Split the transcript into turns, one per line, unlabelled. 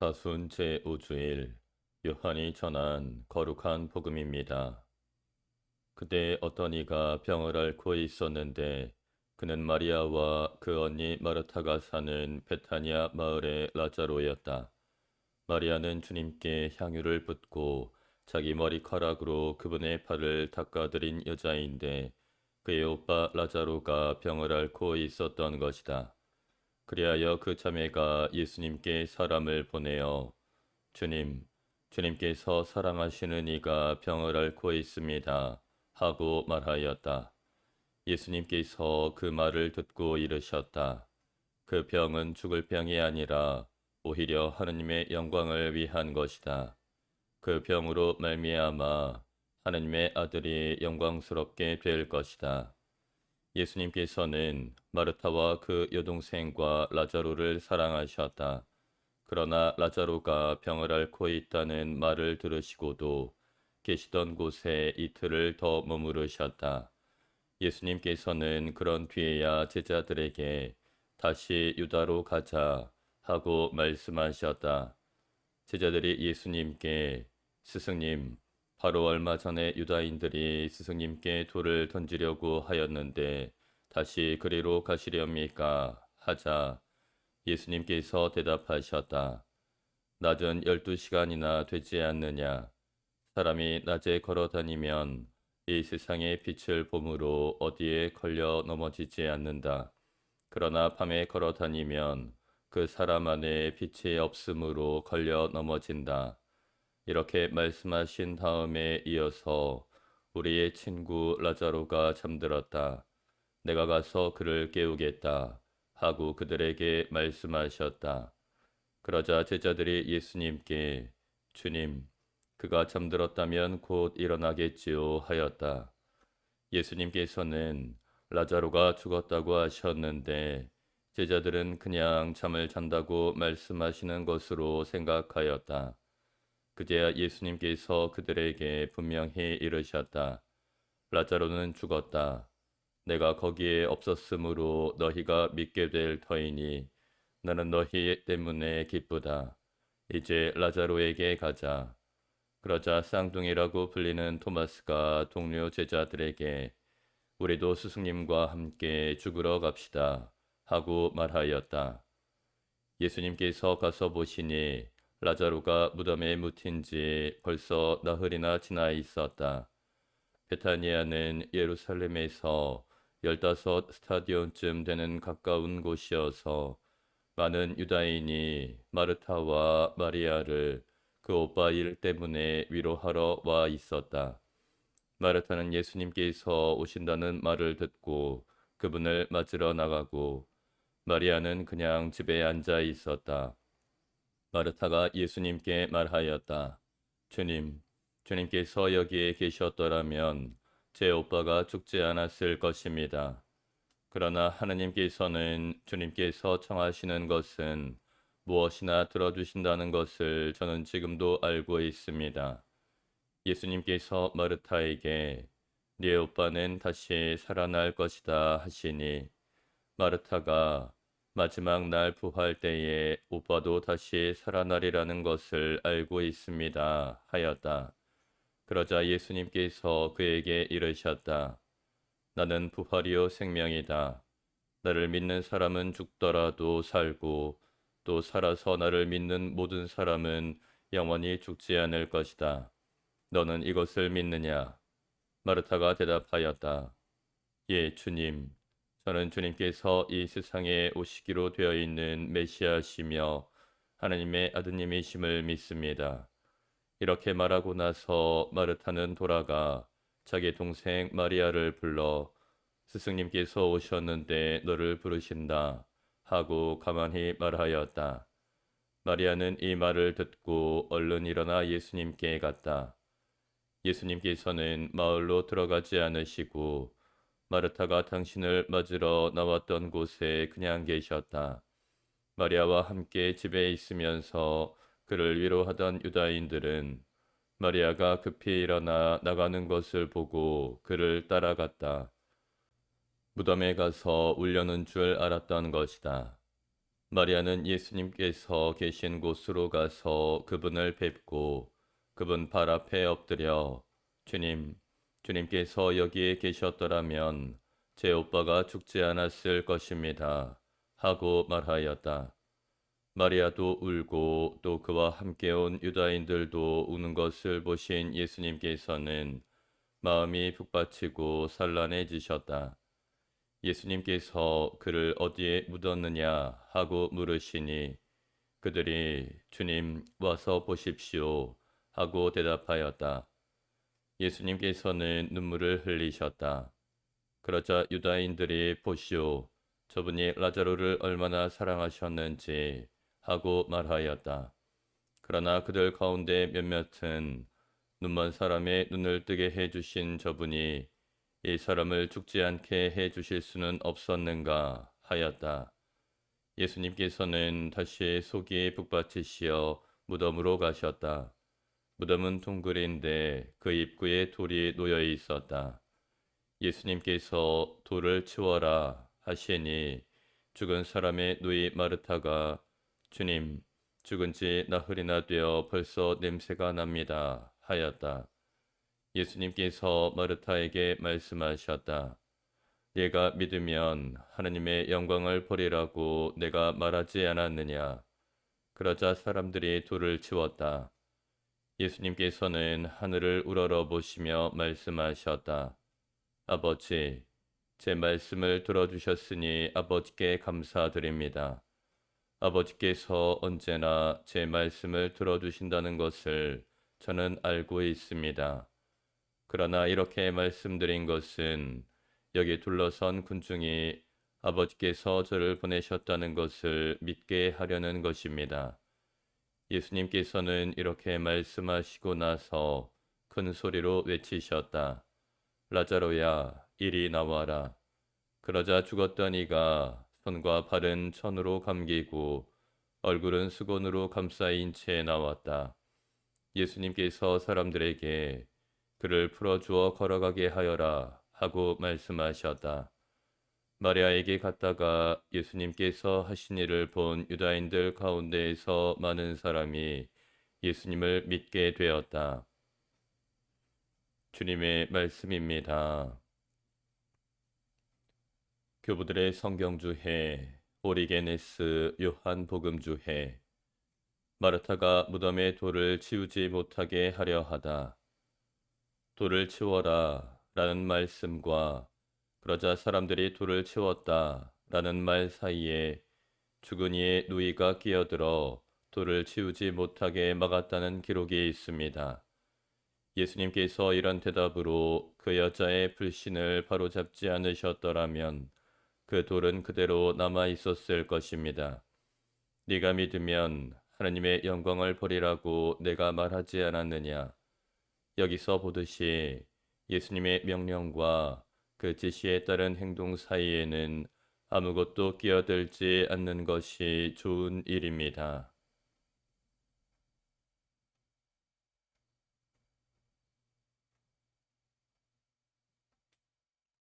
사순 제5주일 요한이 전한 거룩한 복음입니다. 그때 어떤 이가 병을 앓고 있었는데 그는 마리아와 그 언니 마르타가 사는 베타니아 마을의 라자로였다. 마리아는 주님께 향유를 붓고 자기 머리카락으로 그분의 발을 닦아드린 여자인데 그의 오빠 라자로가 병을 앓고 있었던 것이다. 그리하여 그 자매가 예수님께 사람을 보내어 주님께서 사랑하시는 이가 병을 앓고 있습니다. 하고 말하였다. 예수님께서 그 말을 듣고 이르셨다. 그 병은 죽을 병이 아니라 오히려 하느님의 영광을 위한 것이다. 그 병으로 말미암아 하느님의 아들이 영광스럽게 될 것이다. 예수님께서는 마르타와 그 여동생과 라자로를 사랑하셨다. 그러나 라자로가 병을 앓고 있다는 말을 들으시고도 계시던 곳에 이틀을 더 머무르셨다. 예수님께서는 그런 뒤에야 제자들에게 다시 유다로 가자 하고 말씀하셨다. 제자들이 예수님께 스승님, 바로 얼마 전에 유다인들이 스승님께 돌을 던지려고 하였는데 다시 그리로 가시렵니까? 하자 예수님께서 대답하셨다. 낮은 12시간이나 되지 않느냐? 사람이 낮에 걸어 다니면 이 세상의 빛을 봄으로 어디에 걸려 넘어지지 않는다. 그러나 밤에 걸어 다니면 그 사람 안에 빛이 없으므로 걸려 넘어진다. 이렇게 말씀하신 다음에 이어서 우리의 친구 라자로가 잠들었다. 내가 가서 그를 깨우겠다. 하고 그들에게 말씀하셨다. 그러자 제자들이 예수님께 주님, 그가 잠들었다면 곧 일어나겠지요 하였다. 예수님께서는 라자로가 죽었다고 하셨는데 제자들은 그냥 잠을 잔다고 말씀하시는 것으로 생각하였다. 그제야 예수님께서 그들에게 분명히 이르셨다. 라자로는 죽었다. 내가 거기에 없었으므로 너희가 믿게 될 터이니 나는 너희 때문에 기쁘다. 이제 라자로에게 가자. 그러자 쌍둥이라고 불리는 토마스가 동료 제자들에게 우리도 스승님과 함께 죽으러 갑시다 하고 말하였다. 예수님께서 가서 보시니 라자로가 무덤에 묻힌 지 벌써 나흘이나 지나 있었다. 베타니아는 예루살렘에서 15스타디온쯤 되는 가까운 곳이어서 많은 유다인이 마르타와 마리아를 그 오빠 일 때문에 위로하러 와 있었다. 마르타는 예수님께서 오신다는 말을 듣고 그분을 맞으러 나가고 마리아는 그냥 집에 앉아 있었다. 마르타가 예수님께 말하였다. 주님께서 여기에 계셨더라면 제 오빠가 죽지 않았을 것입니다. 그러나 하느님께서는 주님께서 청하시는 것은 무엇이나 들어주신다는 것을 저는 지금도 알고 있습니다. 예수님께서 마르타에게 네 오빠는 다시 살아날 것이다 하시니 마르타가 마지막 날 부활 때에 오빠도 다시 살아나리라는 것을 알고 있습니다 하였다. 그러자 예수님께서 그에게 이르셨다. 나는 부활이요 생명이다. 나를 믿는 사람은 죽더라도 살고 또 살아서 나를 믿는 모든 사람은 영원히 죽지 않을 것이다. 너는 이것을 믿느냐? 마르타가 대답하였다. 예, 주님. 저는 주님께서 이 세상에 오시기로 되어 있는 메시아시며 하나님의 아드님이심을 믿습니다. 이렇게 말하고 나서 마르타는 돌아가 자기 동생 마리아를 불러 스승님께서 오셨는데 너를 부르신다 하고 가만히 말하였다. 마리아는 이 말을 듣고 얼른 일어나 예수님께 갔다. 예수님께서는 마을로 들어가지 않으시고 마르타가 당신을 맞으러 나왔던 곳에 그냥 계셨다. 마리아와 함께 집에 있으면서 그를 위로하던 유다인들은 마리아가 급히 일어나 나가는 것을 보고 그를 따라갔다. 무덤에 가서 울려는 줄 알았던 것이다. 마리아는 예수님께서 계신 곳으로 가서 그분을 뵙고 그분 발 앞에 엎드려 주님, 주님께서 여기에 계셨더라면 제 오빠가 죽지 않았을 것입니다. 하고 말하였다. 마리아도 울고 또 그와 함께 온 유다인들도 우는 것을 보신 예수님께서는 마음이 북받치고 산란해지셨다. 예수님께서 그를 어디에 묻었느냐 하고 물으시니 그들이 주님 와서 보십시오 하고 대답하였다. 예수님께서는 눈물을 흘리셨다. 그러자 유다인들이 보시오 저분이 라자로를 얼마나 사랑하셨는지 하고 말하였다. 그러나 그들 가운데 몇몇은 눈먼 사람의 눈을 뜨게 해주신 저분이 이 사람을 죽지 않게 해주실 수는 없었는가 하였다. 예수님께서는 다시 속이 북받치시어 무덤으로 가셨다. 무덤은 둥그린데 그 입구에 돌이 놓여 있었다. 예수님께서 돌을 치워라 하시니 죽은 사람의 누이 마르타가 주님, 죽은 지 나흘이나 되어 벌써 냄새가 납니다 하였다. 예수님께서 마르타에게 말씀하셨다. 네가 믿으면 하느님의 영광을 보리라고 내가 말하지 않았느냐. 그러자 사람들이 돌을 치웠다. 예수님께서는 하늘을 우러러 보시며 말씀하셨다. 아버지, 제 말씀을 들어주셨으니 아버지께 감사드립니다. 아버지께서 언제나 제 말씀을 들어주신다는 것을 저는 알고 있습니다. 그러나 이렇게 말씀드린 것은 여기 둘러선 군중이 아버지께서 저를 보내셨다는 것을 믿게 하려는 것입니다. 예수님께서는 이렇게 말씀하시고 나서 큰 소리로 외치셨다. 라자로야, 이리 나와라. 그러자 죽었던 이가 손과 발은 천으로 감기고 얼굴은 수건으로 감싸인 채 나왔다. 예수님께서 사람들에게 그를 풀어주어 걸어가게 하여라 하고 말씀하셨다. 마리아에게 갔다가 예수님께서 하신 일을 본 유다인들 가운데에서 많은 사람이 예수님을 믿게 되었다. 주님의 말씀입니다. 교부들의 성경주해, 오리게네스 요한복음주해. 마르타가 무덤에 돌을 치우지 못하게 하려 하다. 돌을 치워라 라는 말씀과 그러자 사람들이 돌을 치웠다 라는 말 사이에 죽은 이의 누이가 끼어들어 돌을 치우지 못하게 막았다는 기록이 있습니다. 예수님께서 이런 대답으로 그 여자의 불신을 바로잡지 않으셨더라면 그 돌은 그대로 남아 있었을 것입니다. 네가 믿으면 하나님의 영광을 보리라고 내가 말하지 않았느냐. 여기서 보듯이 예수님의 명령과 그 지시에 따른 행동 사이에는 아무것도 끼어들지 않는 것이 좋은 일입니다.